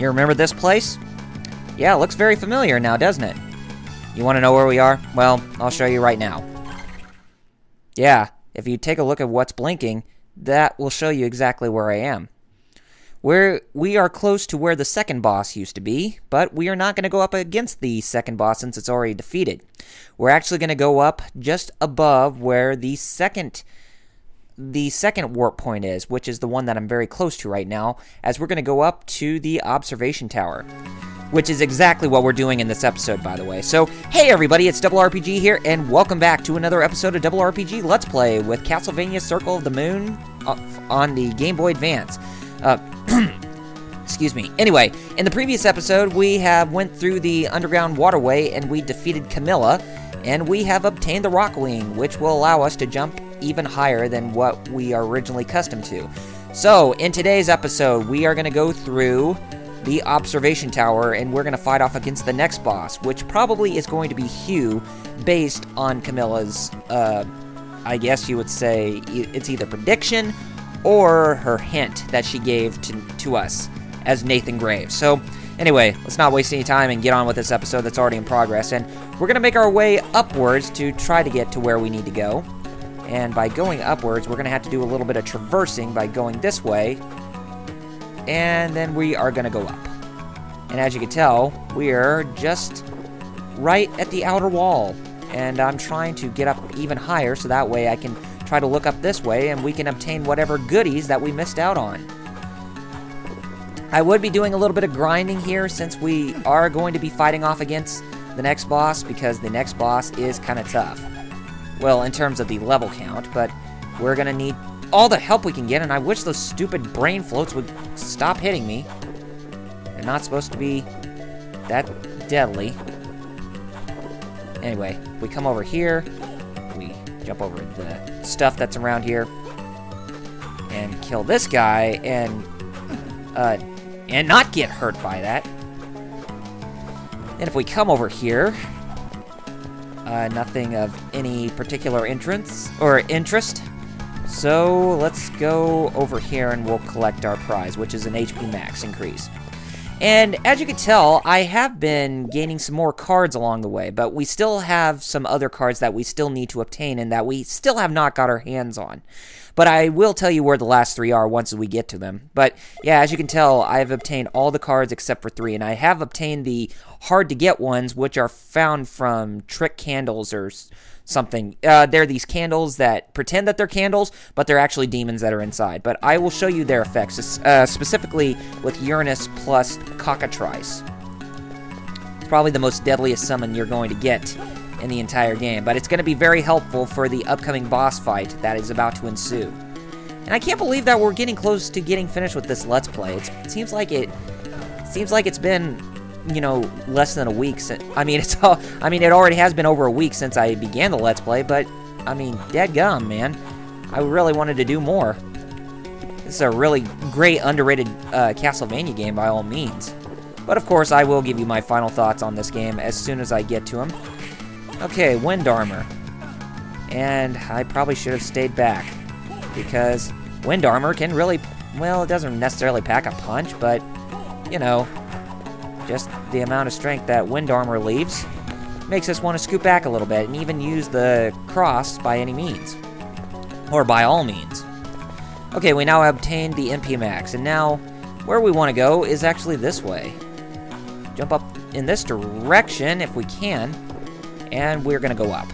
You remember this place? Yeah, it looks very familiar now, doesn't it? You want to know where we are? Well, I'll show you right now. Yeah, if you take a look at what's blinking, that will show you exactly where I am. We are close to where the second boss used to be, but we are not going to go up against the second boss since it's already defeated. We're actually going to go up just above where the second warp point is, which is the one that I'm very close to right now, as we're going to go up to the observation tower, which is exactly what we're doing in this episode, by the way. So, hey everybody, it's RRPG here, and welcome back to another episode of RRPG Let's Play with Castlevania Circle of the Moon on the Game Boy Advance. Excuse me. Anyway, in the previous episode, we went through the underground waterway, and we defeated Camilla, and we have obtained the Rock Wing, which will allow us to jump even higher than what we are originally accustomed to. So, in today's episode, we are going to go through the observation tower, and we're going to fight off against the next boss, which probably is going to be Hugh, based on Camilla's, I guess you would say, it's either prediction or her hint that she gave to us as Nathan Graves. So, anyway, let's not waste any time and get on with this episode that's already in progress, and we're going to make our way upwards to try to get to where we need to go. And by going upwards, we're going to have to do a little bit of traversing by going this way, and then we are going to go up. And as you can tell, we're just right at the outer wall, and I'm trying to get up even higher so that way I can try to look up this way and we can obtain whatever goodies that we missed out on. I would be doing a little bit of grinding here since we are going to be fighting off against the next boss, because the next boss is kind of tough. Well, in terms of the level count, but we're going to need all the help we can get, and I wish those stupid brain floats would stop hitting me. They're not supposed to be that deadly. Anyway, we come over here, we jump over the stuff that's around here, and kill this guy, and not get hurt by that. And if we come over here, nothing of any particular interest. So let's go over here and we'll collect our prize, which is an HP max increase. And as you can tell, I have been gaining some more cards along the way, but we still have some other cards that we still need to obtain and that we still have not got our hands on. But I will tell you where the last three are once we get to them. But yeah, as you can tell, I've obtained all the cards except for three, and I have obtained the hard-to-get ones, which are found from trick candles or something. They're these candles that pretend that they're candles, but they're actually demons that are inside. But I will show you their effects, specifically with Uranus plus Cockatrice. It's probably the most deadliest summon you're going to get in the entire game, but it's going to be very helpful for the upcoming boss fight that is about to ensue. And I can't believe that we're getting close to getting finished with this Let's Play. It seems like it's been, you know, less than a week since. I mean, it already has been over a week since I began the Let's Play, but I mean, dadgum, man, I really wanted to do more. This is a really great, underrated Castlevania game by all means. But of course, I will give you my final thoughts on this game as soon as I get to them. Okay, Wind Armor. And I probably should have stayed back, because Wind Armor can really, well, it doesn't necessarily pack a punch, but, you know, just the amount of strength that Wind Armor leaves makes us want to scoot back a little bit and even use the cross by any means. Or by all means. Okay, we now obtained the MP Max, and now where we want to go is actually this way. Jump up in this direction if we can, and we're going to go up.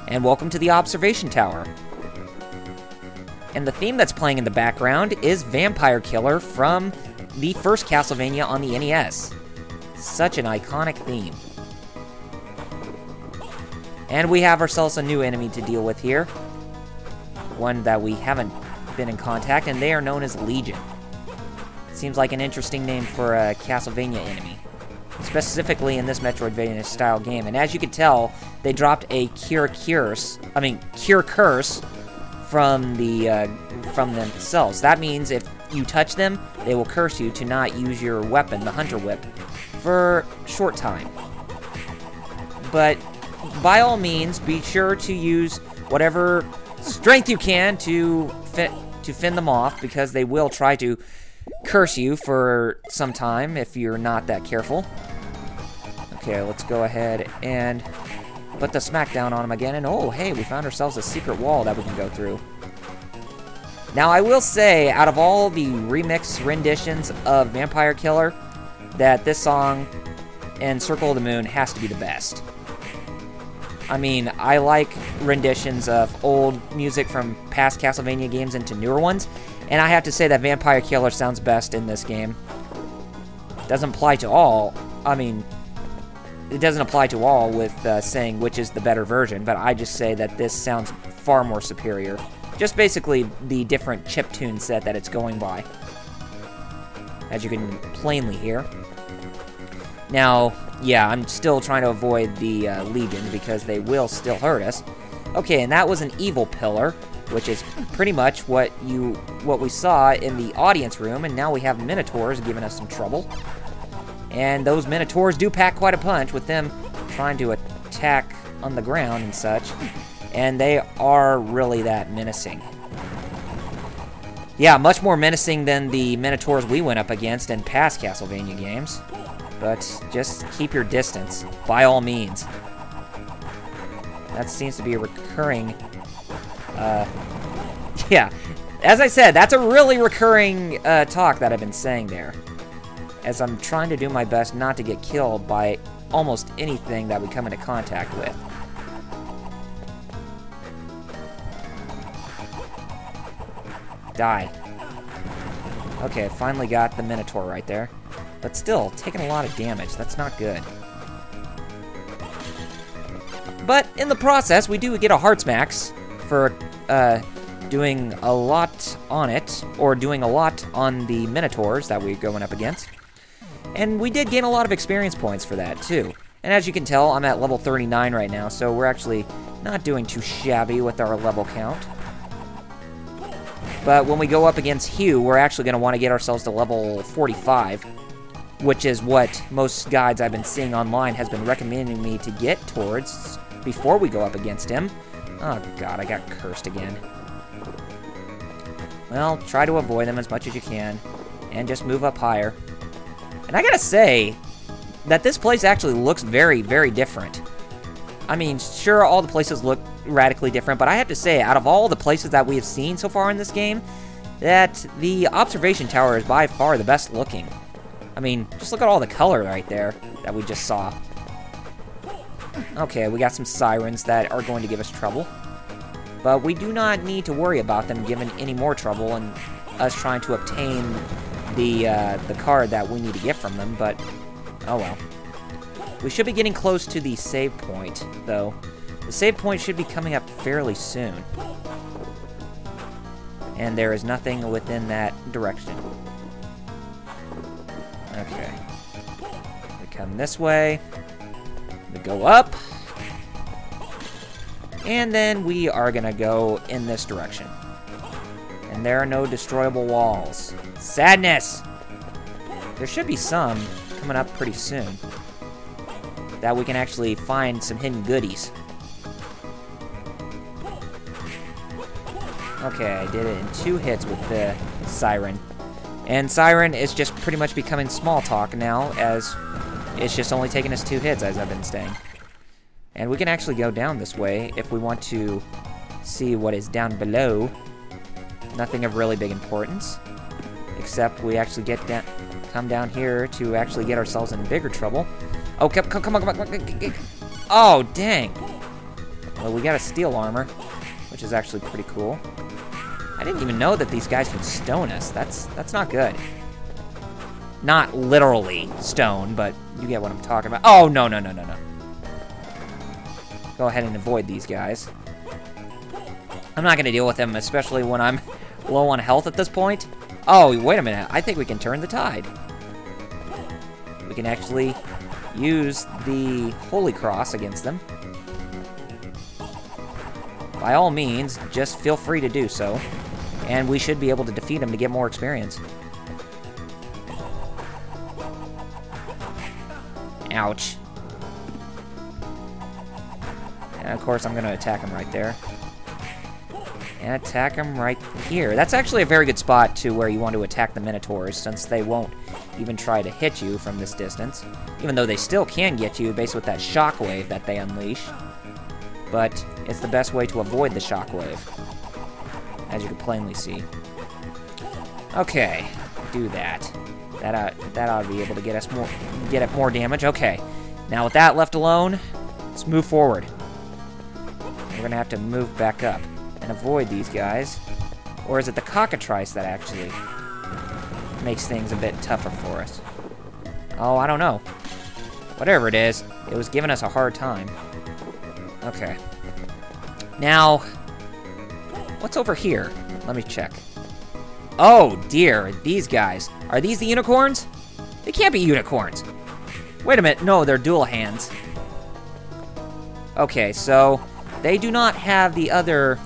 And welcome to the observation tower. And the theme that's playing in the background is Vampire Killer from the first Castlevania on the NES. Such an iconic theme. And we have ourselves a new enemy to deal with here. One that we haven't been in contact, and they are known as Legion. Seems like an interesting name for a Castlevania enemy, specifically in this Metroidvania-style game. And as you can tell, they dropped a Cure Curse from themselves. That means if you touch them, they will curse you to not use your weapon, the Hunter Whip, for a short time. But by all means, be sure to use whatever strength you can to fend them off, because they will try to curse you for some time if you're not that careful. Okay, let's go ahead and put the smackdown on him again. And oh, hey, we found ourselves a secret wall that we can go through. Now, I will say, out of all the remix renditions of Vampire Killer, that this song and Circle of the Moon has to be the best. I mean, I like renditions of old music from past Castlevania games into newer ones, and I have to say that Vampire Killer sounds best in this game. Doesn't apply to all. I mean, it doesn't apply to all with saying which is the better version, but I just say that this sounds far more superior. Just basically the different chiptune set that it's going by, as you can plainly hear. Now, yeah, I'm still trying to avoid the Legion because they will still hurt us. Okay, and that was an evil pillar, which is pretty much what we saw in the audience room, and now we have Minotaurs giving us some trouble. And those Minotaurs do pack quite a punch with them trying to attack on the ground and such. And they are really that menacing. Yeah, much more menacing than the Minotaurs we went up against in past Castlevania games. But just keep your distance, by all means. That seems to be a recurring... yeah, as I said, that's a really recurring talk that I've been saying there. As I'm trying to do my best not to get killed by almost anything that we come into contact with. Die. Okay, finally got the Minotaur right there. But still, taking a lot of damage. That's not good. But in the process, we do get a Hearts Max for doing a lot on it, or doing a lot on the Minotaurs that we're going up against. And we did gain a lot of experience points for that, too. And as you can tell, I'm at level 39 right now, so we're actually not doing too shabby with our level count. But when we go up against Hugh, we're actually going to want to get ourselves to level 45, which is what most guides I've been seeing online has been recommending me to get towards before we go up against him. Oh god, I got cursed again. Well, try to avoid them as much as you can, and just move up higher. And I gotta say that this place actually looks very, very different. I mean, sure, all the places look radically different, but I have to say, out of all the places that we have seen so far in this game, that the observation tower is by far the best looking. I mean, just look at all the color right there that we just saw. Okay, we got some sirens that are going to give us trouble. But we do not need to worry about them giving any more trouble and us trying to obtain the card that we need to get from them, but oh well. We should be getting close to the save point, though. The save point should be coming up fairly soon. And there is nothing within that direction. Okay. We come this way. We go up. And then we are gonna go in this direction. And there are no destroyable walls. Sadness! There should be some coming up pretty soon. That we can actually find some hidden goodies. Okay, I did it in 2 hits with the Siren. And Siren is just pretty much becoming small talk now, as it's just only taking us 2 hits, as I've been saying. And we can actually go down this way if we want to see what is down below. Nothing of really big importance, except we actually come down here to actually get ourselves in bigger trouble. Oh, come on. Oh, dang. Well, we got a steel armor, which is actually pretty cool. I didn't even know that these guys can stone us. That's not good. Not literally stone, but you get what I'm talking about. Oh, no. Go ahead and avoid these guys. I'm not going to deal with them, especially when I'm low on health at this point. Oh, wait a minute. I think we can turn the tide. We can actually use the Holy Cross against them. By all means, just feel free to do so. And we should be able to defeat them to get more experience. Ouch. And of course, I'm going to attack him right there. And attack them right here. That's actually a very good spot to where you want to attack the Minotaurs, since they won't even try to hit you from this distance. Even though they still can get you based with that shockwave that they unleash. But it's the best way to avoid the shockwave, as you can plainly see. Okay, do that. That ought to be able to get it more damage. Okay, now with that left alone, let's move forward. We're gonna have to move back up and avoid these guys. Or is it the cockatrice that actually makes things a bit tougher for us? Oh, I don't know. Whatever it is, it was giving us a hard time. Okay. Now, what's over here? Let me check. Oh, dear. These guys. Are these the unicorns? They can't be unicorns. Wait a minute. No, they're dual hands. Okay, so they do not have the other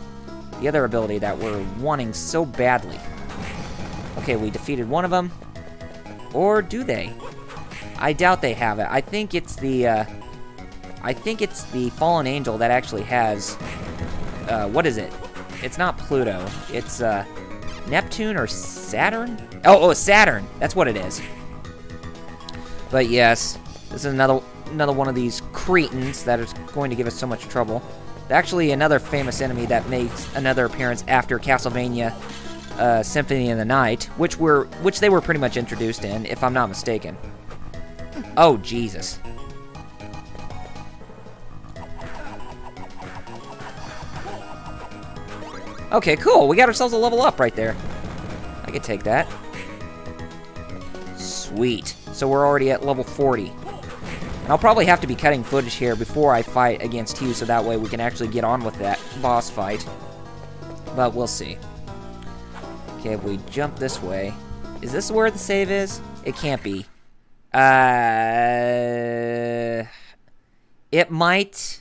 ability that we're wanting so badly. Okay, we defeated one of them. Or do they? I doubt they have it. I think it's the fallen angel that actually has, what is it? It's not Pluto. It's, Neptune or Saturn? Oh, Saturn. That's what it is. But yes, this is another one of these cretins that is going to give us so much trouble. Actually, another famous enemy that makes another appearance after Castlevania Symphony in the Night, which they were pretty much introduced in, if I'm not mistaken. Oh, Jesus. Okay, cool. We got ourselves a level up right there. I could take that. Sweet. So we're already at level 40. And I'll probably have to be cutting footage here before I fight against you, so that way we can actually get on with that boss fight. But we'll see. Okay, if we jump this way. Is this where the save is? It can't be. It might.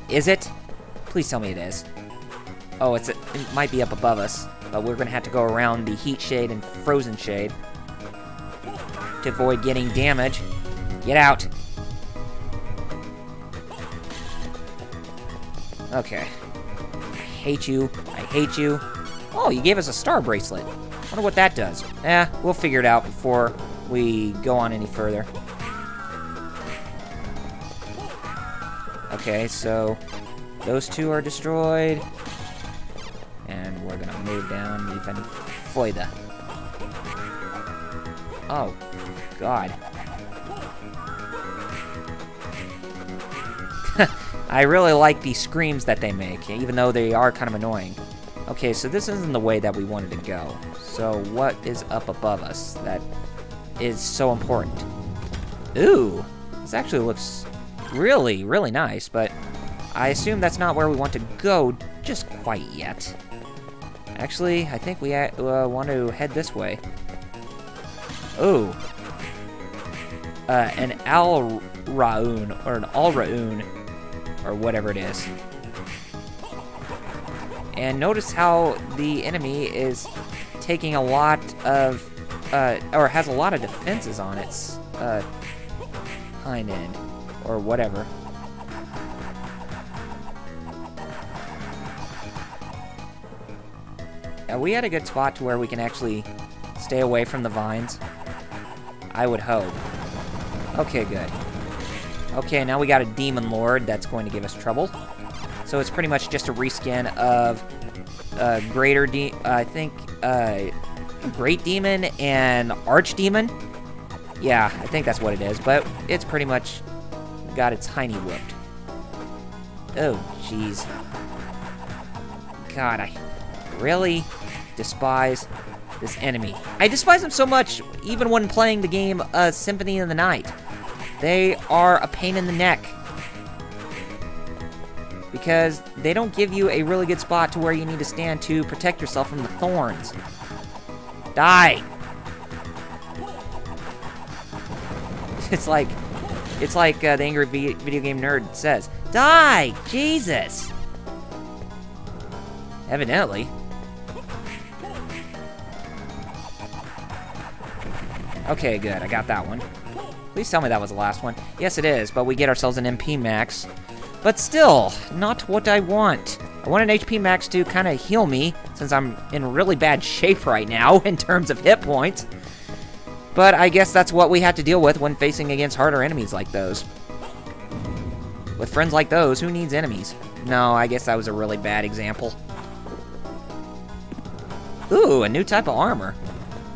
Is it? Please tell me it is. Oh, it might be up above us, but we're going to have to go around the heat shade and frozen shade to avoid getting damage. Get out. Okay. I hate you. I hate you. Oh, you gave us a star bracelet. Wonder what that does. We'll figure it out before we go on any further. Okay, so those two are destroyed. And we're gonna move down even further. Oh, God. I really like the screams that they make, even though they are kind of annoying. Okay, so this isn't the way that we wanted to go. So what is up above us that is so important? Ooh, this actually looks really, really nice, but I assume that's not where we want to go just quite yet. Actually, I think we want to head this way. Ooh. An Alraun, or an Alraun, or whatever it is. And notice how the enemy is taking a lot of, or has a lot of defenses on its hind end, or whatever. Are we at a good spot to where we can actually stay away from the vines? I would hope. Okay, good. Okay, now we got a Demon Lord that's going to give us trouble. So it's pretty much just a reskin of Great Demon and Archdemon. Yeah, I think that's what it is, but it's pretty much got its hiney whooped. Oh, jeez. God, I really despise this enemy. I despise them so much, even when playing the game Symphony in the Night. They are a pain in the neck. Because they don't give you a really good spot to where you need to stand to protect yourself from the thorns. Die! It's like the angry video game nerd says, die! Jesus! Evidently. Okay, good. I got that one. Please tell me that was the last one. Yes, it is, but we get ourselves an MP max. But still, not what I want. I want an HP max to kind of heal me, since I'm in really bad shape right now in terms of hit points. But I guess that's what we have to deal with when facing against harder enemies like those. With friends like those, who needs enemies? No, I guess that was a really bad example. Ooh, a new type of armor.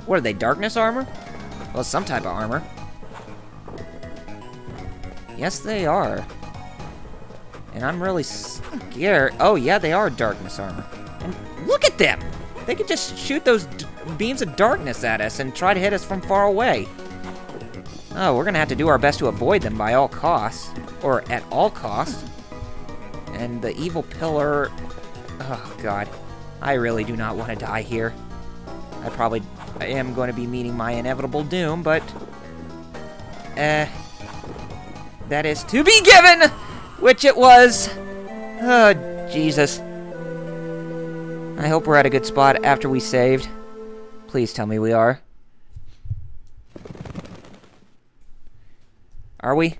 What are they, darkness armor? Well, some type of armor. Yes, they are. And I'm really scared. Oh, yeah, they are darkness armor. And look at them! They could just shoot those beams of darkness at us and try to hit us from far away. Oh, we're gonna have to do our best to avoid them by all costs. Or at all costs. And the evil pillar... Oh, God. I really do not want to die here. I am going to be meeting my inevitable doom, but... that is to be given! Which it was. Oh, Jesus. I hope we're at a good spot after we saved. Please tell me we are. Are we?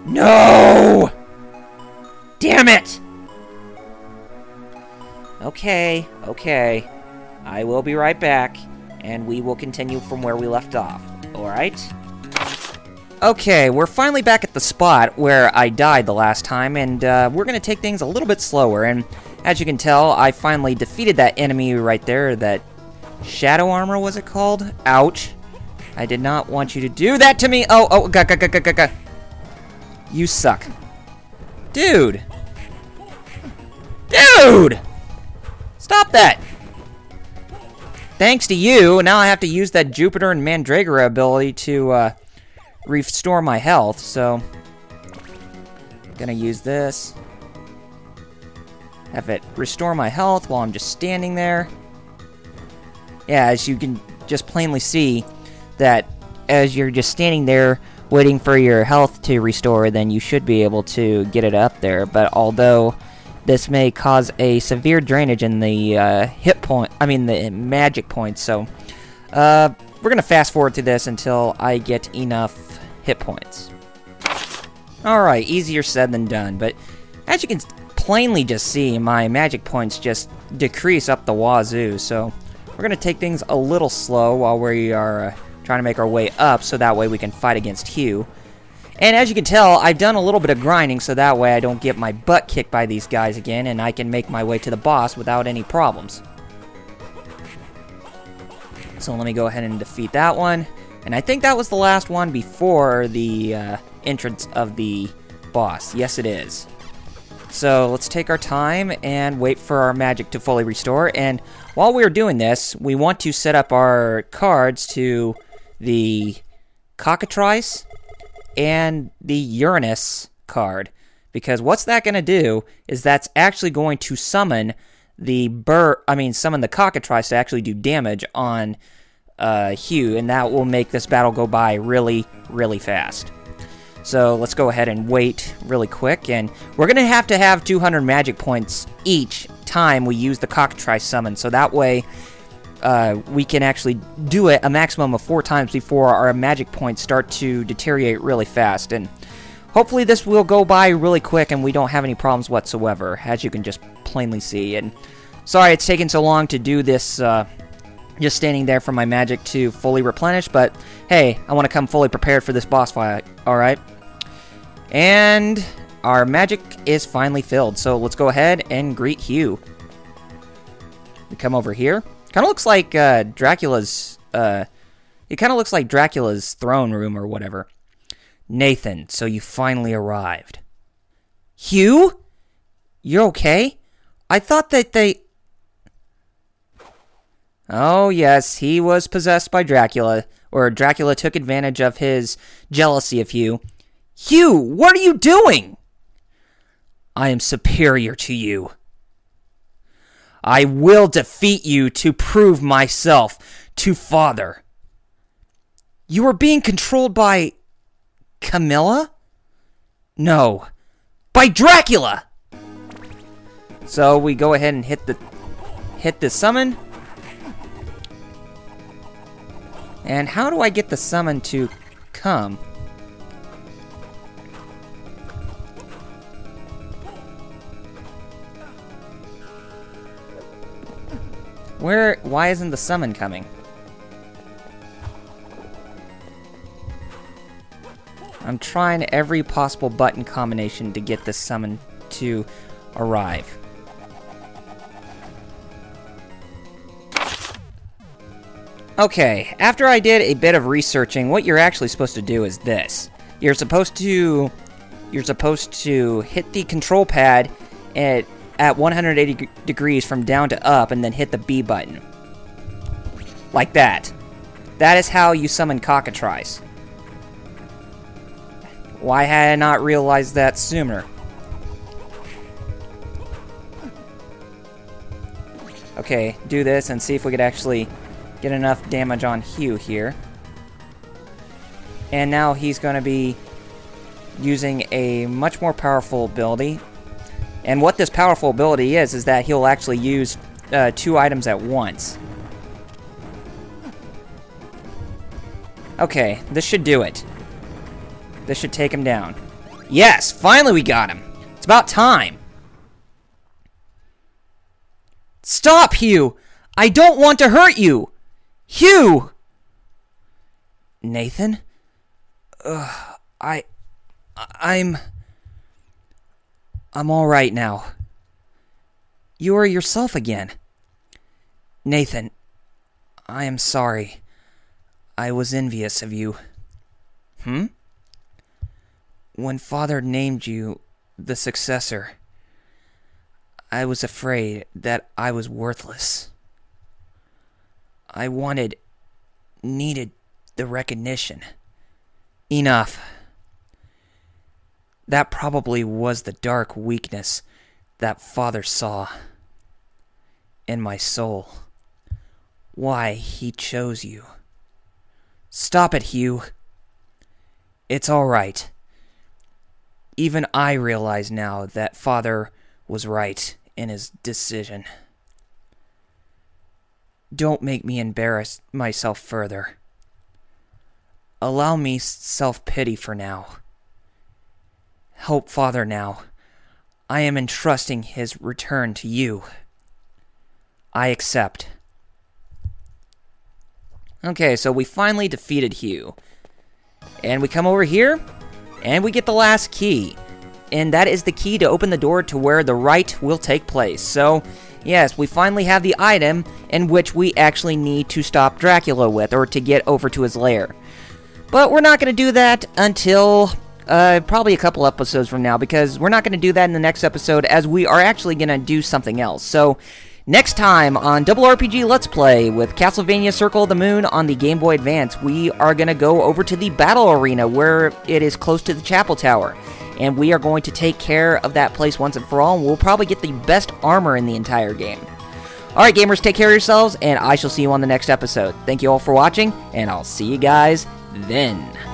No! Damn it! Okay, okay. I will be right back, and we will continue from where we left off. Alright? Okay, we're finally back at the spot where I died the last time, and we're going to take things a little bit slower, and as you can tell, I finally defeated that enemy right there, that shadow armor, was it called? Ouch. I did not want you to do that to me! Oh, God. You suck. Dude! Dude! Stop that! Thanks to you, now I have to use that Jupiter and Mandragora ability to, restore my health, so... Gonna use this. Have it restore my health while I'm just standing there. Yeah, as you can just plainly see, that as you're just standing there waiting for your health to restore, then you should be able to get it up there. But although this may cause a severe drainage in the the magic points, so we're gonna fast forward to this until I get enough hit points. Alright, easier said than done, but as you can plainly just see, my magic points just decrease up the wazoo, so we're gonna take things a little slow while we are trying to make our way up, so that way we can fight against Hugh. And as you can tell, I've done a little bit of grinding, so that way I don't get my butt kicked by these guys again, and I can make my way to the boss without any problems. So let me go ahead and defeat that one. And I think that was the last one before the entrance of the boss. Yes, it is. So let's take our time and wait for our magic to fully restore. And while we're doing this, we want to set up our cards to the Cockatrice and the Uranus card. Because what's that going to do is that's actually going to summon the summon the Cockatrice to actually do damage on Hugh, and that will make this battle go by really, really fast. So let's go ahead and wait really quick, and we're going to have 200 magic points each time we use the Cockatrice summon, so that way we can actually do it a maximum of 4 times before our magic points start to deteriorate really fast. And hopefully this will go by really quick and we don't have any problems whatsoever, as you can just plainly see. And sorry it's taken so long to do this, just standing there for my magic to fully replenish, but hey, I want to come fully prepared for this boss fight, alright? And our magic is finally filled, so let's go ahead and greet Hugh. We come over here. Kind of looks like Dracula's, it kind of looks like Dracula's throne room or whatever. Nathan, so you finally arrived. Hugh? You're okay? I thought that they... Oh, yes, he was possessed by Dracula, or Dracula took advantage of his jealousy of Hugh. Hugh, what are you doing? I am superior to you. I will defeat you to prove myself to Father. You are being controlled by... Camilla? No, by Dracula! So we go ahead and hit the summon. And how do I get the summon to come? Why isn't the summon coming? I'm trying every possible button combination to get this summon to arrive. Okay, after I did a bit of researching, what you're actually supposed to do is this. You're supposed to hit the control pad at 180 degrees from down to up, and then hit the B button. Like that. That is how you summon cockatrice. Why had I not realized that sooner? Okay, do this and see if we could actually get enough damage on Hugh here. And now he's going to be using a much more powerful ability. And what this powerful ability is that he'll actually use 2 items at once. Okay, this should do it. This should take him down. Yes, finally we got him. It's about time. Stop, Hugh! I don't want to hurt you! Hugh! Nathan? I'm all right now. You are yourself again. Nathan, I am sorry. I was envious of you. When Father named you the successor, I was afraid that I was worthless. I needed the recognition. Enough. That probably was the dark weakness that Father saw in my soul. Why he chose you. Stop it, Hugh. It's all right. Even I realize now that Father was right in his decision. Don't make me embarrass myself further. Allow me self-pity for now. Help Father now. I am entrusting his return to you. I accept. Okay, so we finally defeated Hugh. And we come over here, and we get the last key. And that is the key to open the door to where the rite will take place. So, yes, we finally have the item in which we actually need to stop Dracula with, or to get over to his lair. But we're not going to do that until probably a couple episodes from now, because we're not going to do that in the next episode, as we are actually going to do something else. So, next time on RRPG Let's Play with Castlevania Circle of the Moon on the Game Boy Advance, we are going to go over to the battle arena where it is close to the Chapel Tower. And we are going to take care of that place once and for all, and we'll probably get the best armor in the entire game. Alright gamers, take care of yourselves, and I shall see you on the next episode. Thank you all for watching, and I'll see you guys then.